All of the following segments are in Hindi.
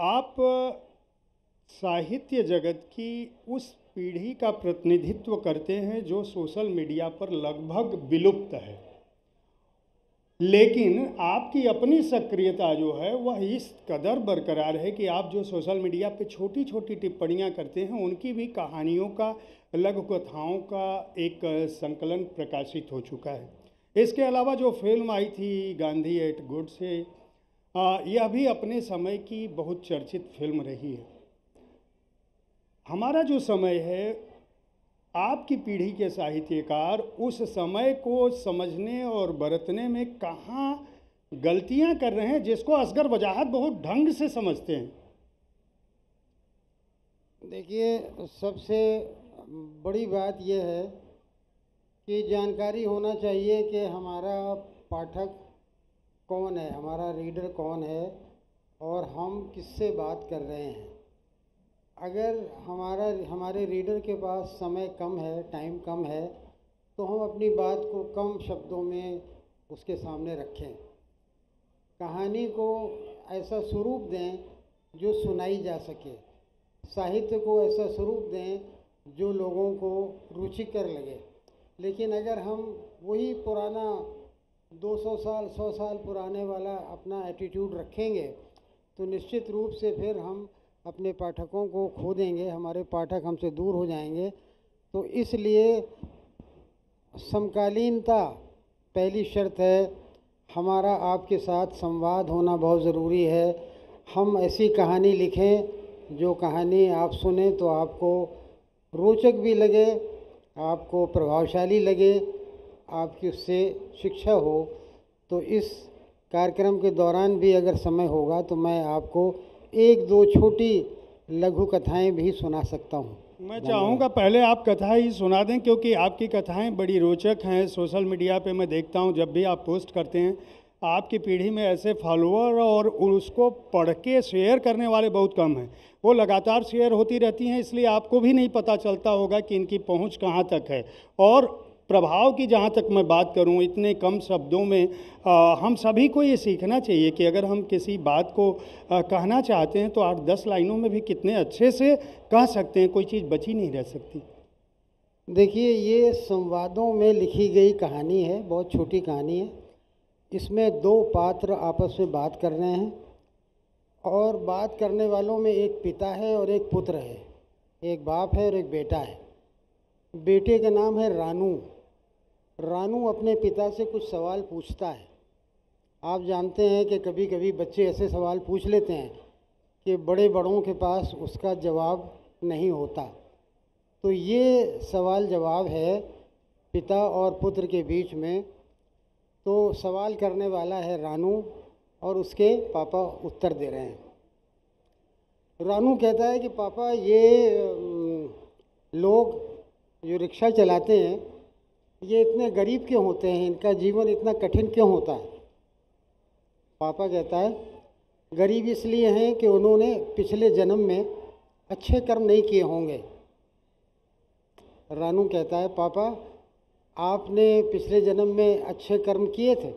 आप साहित्य जगत की उस पीढ़ी का प्रतिनिधित्व करते हैं जो सोशल मीडिया पर लगभग विलुप्त है, लेकिन आपकी अपनी सक्रियता जो है वह इस कदर बरकरार है कि आप जो सोशल मीडिया पे छोटी छोटी टिप्पणियां करते हैं उनकी भी कहानियों का, लघु कथाओं का एक संकलन प्रकाशित हो चुका है। इसके अलावा जो फिल्म आई थी गांधी एट गुडसे, यह भी अपने समय की बहुत चर्चित फिल्म रही है। हमारा जो समय है, आपकी पीढ़ी के साहित्यकार उस समय को समझने और बरतने में कहाँ गलतियां कर रहे हैं, जिसको असगर वजाहत बहुत ढंग से समझते हैं। देखिए, सबसे बड़ी बात यह है कि जानकारी होना चाहिए कि हमारा पाठक कौन है, हमारा रीडर कौन है और हम किससे बात कर रहे हैं। अगर हमारे रीडर के पास समय कम है, टाइम कम है, तो हम अपनी बात को कम शब्दों में उसके सामने रखें। कहानी को ऐसा स्वरूप दें जो सुनाई जा सके, साहित्य को ऐसा स्वरूप दें जो लोगों को रुचिकर लगे। लेकिन अगर हम वही पुराना 200 साल 100 साल पुराने वाला अपना एटीट्यूड रखेंगे तो निश्चित रूप से फिर हम अपने पाठकों को खो देंगे, हमारे पाठक हमसे दूर हो जाएंगे। तो इसलिए समकालीनता पहली शर्त है। हमारा आपके साथ संवाद होना बहुत ज़रूरी है। हम ऐसी कहानी लिखें जो कहानी आप सुने तो आपको रोचक भी लगे, आपको प्रभावशाली लगे, आपकी उससे शिक्षा हो। तो इस कार्यक्रम के दौरान भी अगर समय होगा तो मैं आपको एक दो छोटी लघु कथाएं भी सुना सकता हूं। मैं चाहूँगा पहले आप कथा ही सुना दें, क्योंकि आपकी कथाएं बड़ी रोचक हैं। सोशल मीडिया पे मैं देखता हूं जब भी आप पोस्ट करते हैं, आपकी पीढ़ी में ऐसे फॉलोअर और उसको पढ़ के शेयर करने वाले बहुत कम हैं। वो लगातार शेयर होती रहती हैं, इसलिए आपको भी नहीं पता चलता होगा कि इनकी पहुंच कहां तक है। और प्रभाव की जहां तक मैं बात करूं, इतने कम शब्दों में हम सभी को ये सीखना चाहिए कि अगर हम किसी बात को कहना चाहते हैं तो 8-10 लाइनों में भी कितने अच्छे से कह सकते हैं, कोई चीज़ बची नहीं रह सकती। देखिए, ये संवादों में लिखी गई कहानी है, बहुत छोटी कहानी है। इसमें दो पात्र आपस में बात कर रहे हैं और बात करने वालों में एक पिता है और एक पुत्र है, एक बाप है और एक बेटा है। बेटे का नाम है रानू। रानू अपने पिता से कुछ सवाल पूछता है। आप जानते हैं कि कभी कभी बच्चे ऐसे सवाल पूछ लेते हैं कि बड़े बड़ों के पास उसका जवाब नहीं होता। तो ये सवाल जवाब है पिता और पुत्र के बीच में। तो सवाल करने वाला है रानू और उसके पापा उत्तर दे रहे हैं। रानू कहता है कि पापा, ये लोग जो रिक्शा चलाते हैं ये इतने गरीब क्यों होते हैं, इनका जीवन इतना कठिन क्यों होता है। पापा कहता है, गरीब इसलिए हैं कि उन्होंने पिछले जन्म में अच्छे कर्म नहीं किए होंगे। रानू कहता है, पापा आपने पिछले जन्म में अच्छे कर्म किए थे।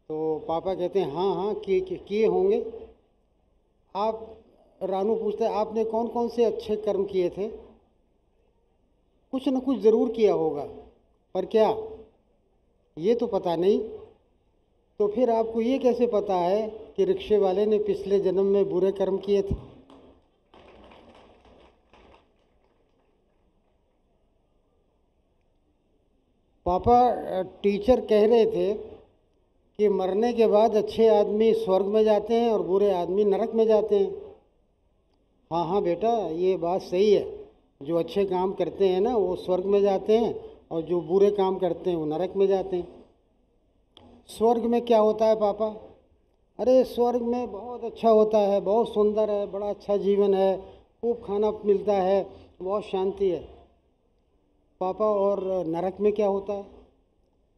तो पापा कहते हैं, हाँ हाँ किए होंगे। रानू पूछता है, आपने कौन कौन से अच्छे कर्म किए थे। कुछ न कुछ ज़रूर किया होगा, पर क्या, ये तो पता नहीं। तो फिर आपको ये कैसे पता है कि रिक्शे वाले ने पिछले जन्म में बुरे कर्म किए थे। पापा टीचर कह रहे थे कि मरने के बाद अच्छे आदमी स्वर्ग में जाते हैं और बुरे आदमी नरक में जाते हैं। हाँ हाँ बेटा, ये बात सही है। जो अच्छे काम करते हैं ना वो स्वर्ग में जाते हैं और जो बुरे काम करते हैं वो नरक में जाते हैं। स्वर्ग में क्या होता है पापा। अरे स्वर्ग में बहुत अच्छा होता है, बहुत सुंदर है, बड़ा अच्छा जीवन है, खूब खाना मिलता है, बहुत शांति है। पापा और नरक में क्या होता है।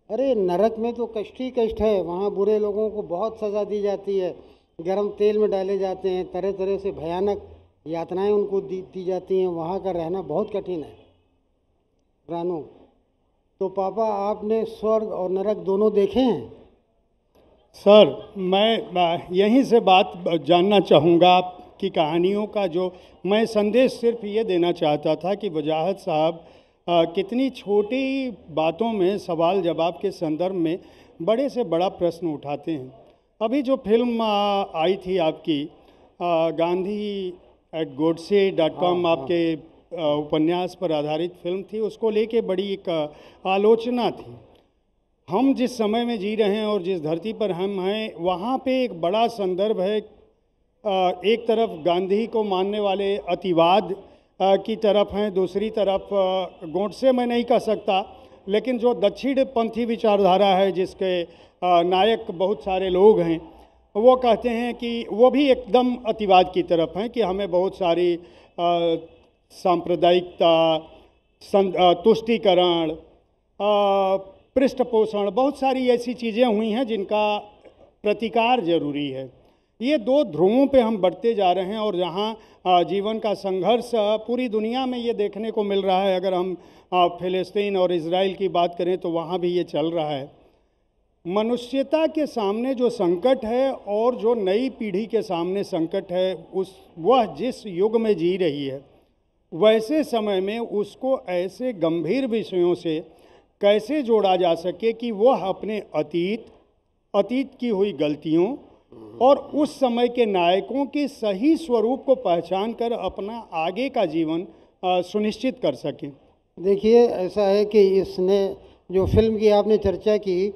अरे नरक में तो कष्ट ही कष्ट है, वहाँ बुरे लोगों को बहुत सज़ा दी जाती है, गर्म तेल में डाले जाते हैं, तरह तरह से भयानक यातनाएं उनको दी जाती हैं, वहाँ का रहना बहुत कठिन है। रानू, तो पापा आपने स्वर्ग और नरक दोनों देखे हैं। सर, मैं यहीं से बात जानना चाहूँगा कि कहानियों का जो मैं संदेश सिर्फ ये देना चाहता था कि वजाहत साहब कितनी छोटी बातों में सवाल जवाब के संदर्भ में बड़े से बड़ा प्रश्न उठाते हैं। अभी जो फिल्म आई थी आपकी Gandhi at Godse dot com, आपके उपन्यास पर आधारित फिल्म थी, उसको लेके बड़ी एक आलोचना थी। हम जिस समय में जी रहे हैं और जिस धरती पर हम हैं, वहाँ पे एक बड़ा संदर्भ है। एक तरफ गांधी को मानने वाले अतिवाद की तरफ हैं, दूसरी तरफ गोडसे मैं नहीं कह सकता, लेकिन जो दक्षिण पंथी विचारधारा है जिसके नायक बहुत सारे लोग हैं, वो कहते हैं कि वो भी एकदम अतिवाद की तरफ हैं कि हमें बहुत सारी सांप्रदायिकता, तुष्टीकरण, पृष्ठपोषण, बहुत सारी ऐसी चीज़ें हुई हैं जिनका प्रतिकार जरूरी है। ये दो ध्रुवों पे हम बढ़ते जा रहे हैं और जहाँ जीवन का संघर्ष पूरी दुनिया में ये देखने को मिल रहा है। अगर हम फिलिस्तीन और इजराइल की बात करें तो वहाँ भी ये चल रहा है। मनुष्यता के सामने जो संकट है और जो नई पीढ़ी के सामने संकट है, वह जिस युग में जी रही है, वैसे समय में उसको ऐसे गंभीर विषयों से कैसे जोड़ा जा सके कि वह अपने अतीत की हुई गलतियों और उस समय के नायकों के सही स्वरूप को पहचान कर अपना आगे का जीवन सुनिश्चित कर सकें। देखिए, ऐसा है कि इसने जो फिल्म की आपने चर्चा की,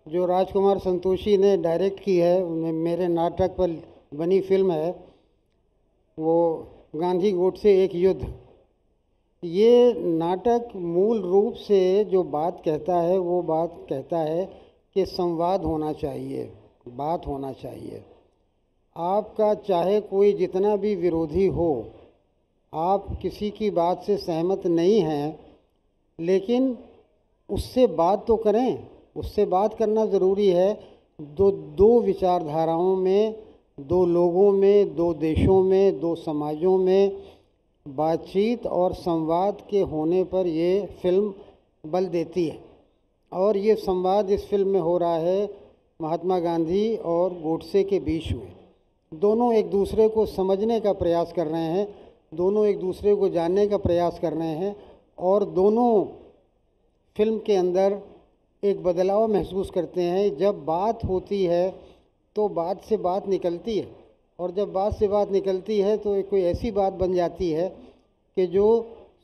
जो राजकुमार संतोषी ने डायरेक्ट की है, मेरे नाटक पर बनी फिल्म है, वो गांधी गोडसे एक युद्ध। ये नाटक मूल रूप से जो बात कहता है वो बात कहता है कि संवाद होना चाहिए, बात होना चाहिए। आपका चाहे कोई जितना भी विरोधी हो, आप किसी की बात से सहमत नहीं हैं, लेकिन उससे बात तो करें। उससे बात करना ज़रूरी है। दो विचारधाराओं में, दो लोगों में, दो देशों में, दो समाजों में बातचीत और संवाद के होने पर ये फिल्म बल देती है। और ये संवाद इस फिल्म में हो रहा है महात्मा गांधी और गोडसे के बीच में। दोनों एक दूसरे को समझने का प्रयास कर रहे हैं, दोनों एक दूसरे को जानने का प्रयास कर रहे हैं, और दोनों फिल्म के अंदर एक बदलाव महसूस करते हैं। जब बात होती है तो बात से बात निकलती है, और जब बात से बात निकलती है तो कोई ऐसी बात बन जाती है कि जो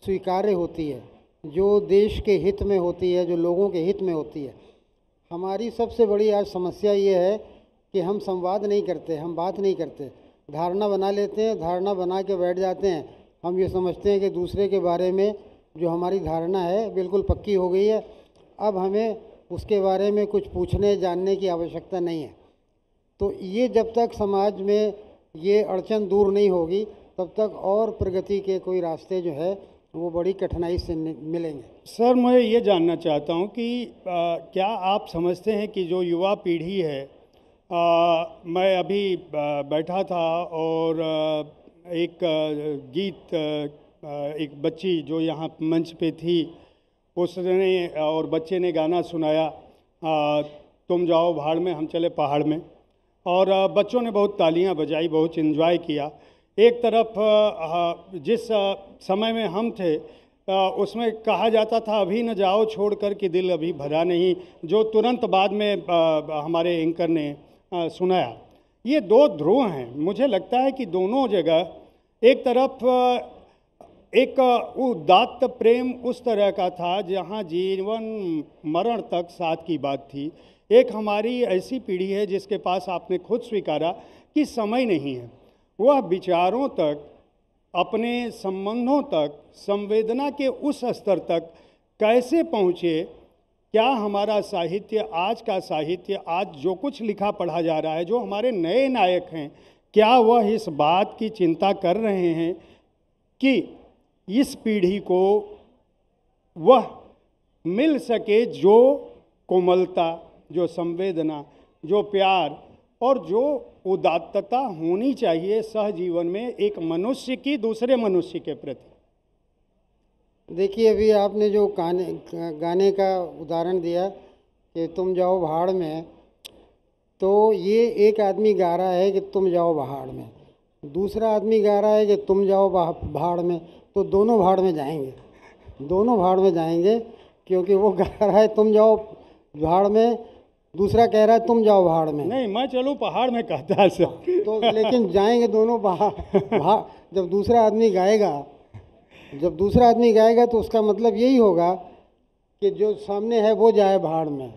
स्वीकार्य होती है, जो देश के हित में होती है, जो लोगों के हित में होती है। हमारी सबसे बड़ी आज समस्या ये है कि हम संवाद नहीं करते, हम बात नहीं करते, धारणा बना लेते हैं, धारणा बना के बैठ जाते हैं। हम ये समझते हैं कि दूसरे के बारे में जो हमारी धारणा है बिल्कुल पक्की हो गई है, अब हमें उसके बारे में कुछ पूछने जानने की आवश्यकता नहीं है। तो ये जब तक समाज में ये अड़चन दूर नहीं होगी, तब तक और प्रगति के कोई रास्ते जो है वो बड़ी कठिनाई से मिलेंगे। सर, मैं ये जानना चाहता हूँ कि क्या आप समझते हैं कि जो युवा पीढ़ी है, मैं अभी बैठा था और एक गीत, एक बच्ची जो यहाँ मंच पे थी, उसने और बच्चे ने गाना सुनाया, तुम जाओ भाड़ में हम चले पहाड़ में, और बच्चों ने बहुत तालियां बजाई, बहुत एंजॉय किया। एक तरफ जिस समय में हम थे उसमें कहा जाता था अभी न जाओ छोड़ कर कि दिल अभी भरा नहीं, जो तुरंत बाद में हमारे एंकर ने सुनाया। ये दो ध्रुव हैं। मुझे लगता है कि दोनों जगह एक तरफ एक उदात्त प्रेम उस तरह का था जहाँ जीवन मरण तक साथ की बात थी। एक हमारी ऐसी पीढ़ी है जिसके पास आपने खुद स्वीकारा कि समय नहीं है, वह विचारों तक, अपने संबंधों तक, संवेदना के उस स्तर तक कैसे पहुँचे। क्या हमारा साहित्य, आज का साहित्य, आज जो कुछ लिखा पढ़ा जा रहा है, जो हमारे नए नायक हैं, क्या वह इस बात की चिंता कर रहे हैं कि इस पीढ़ी को वह मिल सके जो कोमलता, जो संवेदना, जो प्यार और जो उदात्तता होनी चाहिए सहजीवन में एक मनुष्य की दूसरे मनुष्य के प्रति। देखिए, अभी आपने जो गाने का उदाहरण दिया कि तुम जाओ भाड़ में, तो ये एक आदमी गा रहा है कि तुम जाओ भाड़ में, दूसरा आदमी गा रहा है कि तुम जाओ भाड़ में, तो दोनों भाड़ में जाएंगे, दोनों भाड़ में जाएंगे, क्योंकि वो गा रहा है तुम जाओ भाड़ में, दूसरा कह रहा है तुम जाओ भाड़ में। नहीं, मैं चलूँ पहाड़ में कहता है सर। तो लेकिन जाएंगे दोनों भाड़। जब दूसरा आदमी गाएगा, जब दूसरा आदमी गाएगा तो उसका मतलब यही होगा कि जो सामने है वो जाए भाड़ में,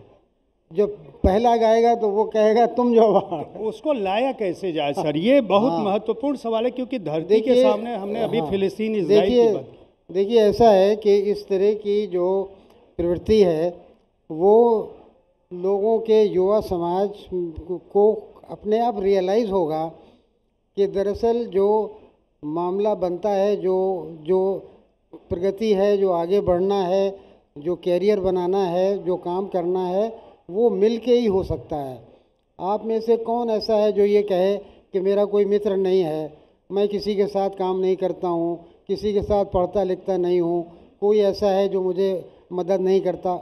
जब पहला गाएगा तो वो कहेगा तुम जाओ भाड़। उसको लाया कैसे जाए सर, ये बहुत महत्वपूर्ण सवाल है, क्योंकि धरती के सामने हमने अभी फिलिस्तीन इजराइल की बात। देखिए ऐसा है कि इस तरह की जो प्रवृत्ति है वो लोगों के युवा समाज को अपने आप रियलाइज़ होगा कि दरअसल जो मामला बनता है, जो प्रगति है, जो आगे बढ़ना है, जो कैरियर बनाना है, जो काम करना है, वो मिल के ही हो सकता है। आप में से कौन ऐसा है जो ये कहे कि मेरा कोई मित्र नहीं है, मैं किसी के साथ काम नहीं करता हूँ, किसी के साथ पढ़ता लिखता नहीं हूँ, कोई ऐसा है जो मुझे मदद नहीं करता?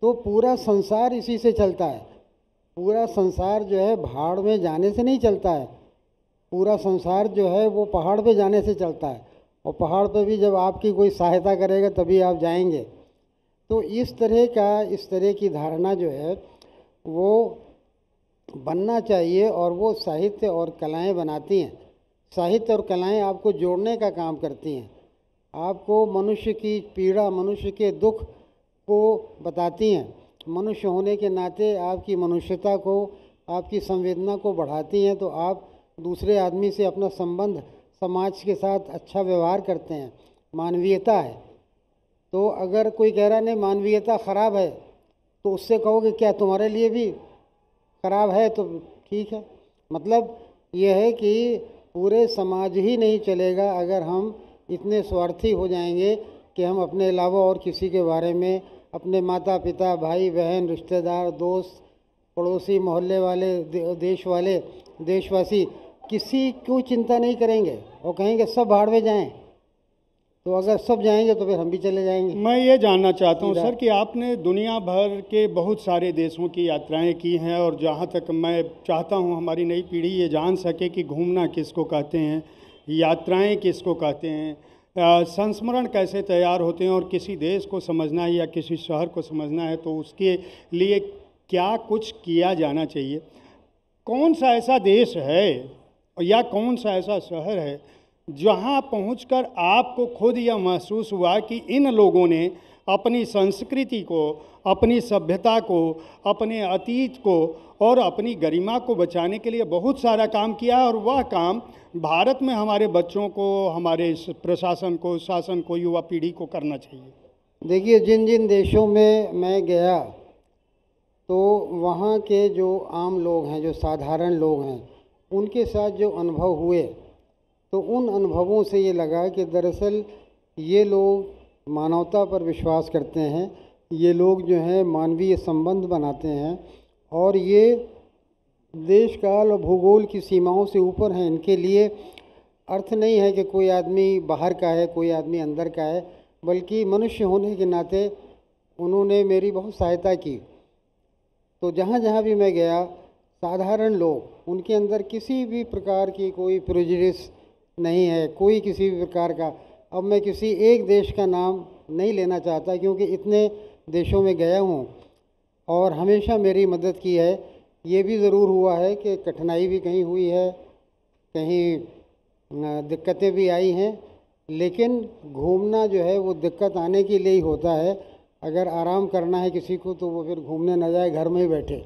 तो पूरा संसार इसी से चलता है। पूरा संसार जो है भाड़ में जाने से नहीं चलता है, पूरा संसार जो है वो पहाड़ पे जाने से चलता है, और पहाड़ पे भी जब आपकी कोई सहायता करेगा तभी आप जाएंगे। तो इस तरह की धारणा जो है वो बनना चाहिए, और वो साहित्य और कलाएं बनाती हैं। साहित्य और कलाएं आपको जोड़ने का काम करती हैं, आपको मनुष्य की पीड़ा, मनुष्य के दुख को बताती हैं, मनुष्य होने के नाते आपकी मनुष्यता को, आपकी संवेदना को बढ़ाती हैं। तो आप दूसरे आदमी से अपना संबंध, समाज के साथ अच्छा व्यवहार करते हैं, मानवीयता है। तो अगर कोई कह रहा नहीं मानवीयता ख़राब है, तो उससे कहोगे क्या तुम्हारे लिए भी ख़राब है? तो ठीक है। मतलब यह है कि पूरे समाज ही नहीं चलेगा अगर हम इतने स्वार्थी हो जाएंगे कि हम अपने अलावा और किसी के बारे में, अपने माता पिता, भाई बहन, रिश्तेदार, दोस्त, पड़ोसी, मोहल्ले वाले, देश वाले, देशवासी, किसी को चिंता नहीं करेंगे और कहेंगे सब भाड़ में जाएं। तो अगर सब जाएंगे तो फिर हम भी चले जाएंगे। मैं ये जानना चाहता हूँ सर कि आपने दुनिया भर के बहुत सारे देशों की यात्राएं की हैं, और जहाँ तक मैं चाहता हूँ हमारी नई पीढ़ी ये जान सके कि घूमना किसको कहते हैं, यात्राएं किसको कहते हैं, संस्मरण कैसे तैयार होते हैं, और किसी देश को समझना है या किसी शहर को समझना है तो उसके लिए क्या कुछ किया जाना चाहिए। कौन सा ऐसा देश है या कौन सा ऐसा शहर है जहाँ पहुंचकर आपको खुद यह महसूस हुआ कि इन लोगों ने अपनी संस्कृति को, अपनी सभ्यता को, अपने अतीत को और अपनी गरिमा को बचाने के लिए बहुत सारा काम किया, और वह काम भारत में हमारे बच्चों को, हमारे प्रशासन को, शासन को, युवा पीढ़ी को करना चाहिए। देखिए, जिन जिन देशों में मैं गया तो वहाँ के जो आम लोग हैं, जो साधारण लोग हैं, उनके साथ जो अनुभव हुए, तो उन अनुभवों से ये लगा कि दरअसल ये लोग मानवता पर विश्वास करते हैं, ये लोग जो हैं मानवीय संबंध बनाते हैं, और ये देश काल और भूगोल की सीमाओं से ऊपर हैं। इनके लिए अर्थ नहीं है कि कोई आदमी बाहर का है, कोई आदमी अंदर का है, बल्कि मनुष्य होने के नाते उन्होंने मेरी बहुत सहायता की। तो जहाँ जहाँ भी मैं गया, साधारण लोग, उनके अंदर किसी भी प्रकार की कोई प्रेजुडिस नहीं है, कोई किसी भी प्रकार का। अब मैं किसी एक देश का नाम नहीं लेना चाहता, क्योंकि इतने देशों में गया हूँ और हमेशा मेरी मदद की है। ये भी ज़रूर हुआ है कि कठिनाई भी कहीं हुई है, कहीं दिक्कतें भी आई हैं, लेकिन घूमना जो है वो दिक्कत आने के लिए ही होता है। अगर आराम करना है किसी को तो वो फिर घूमने न जाए, घर में ही बैठे।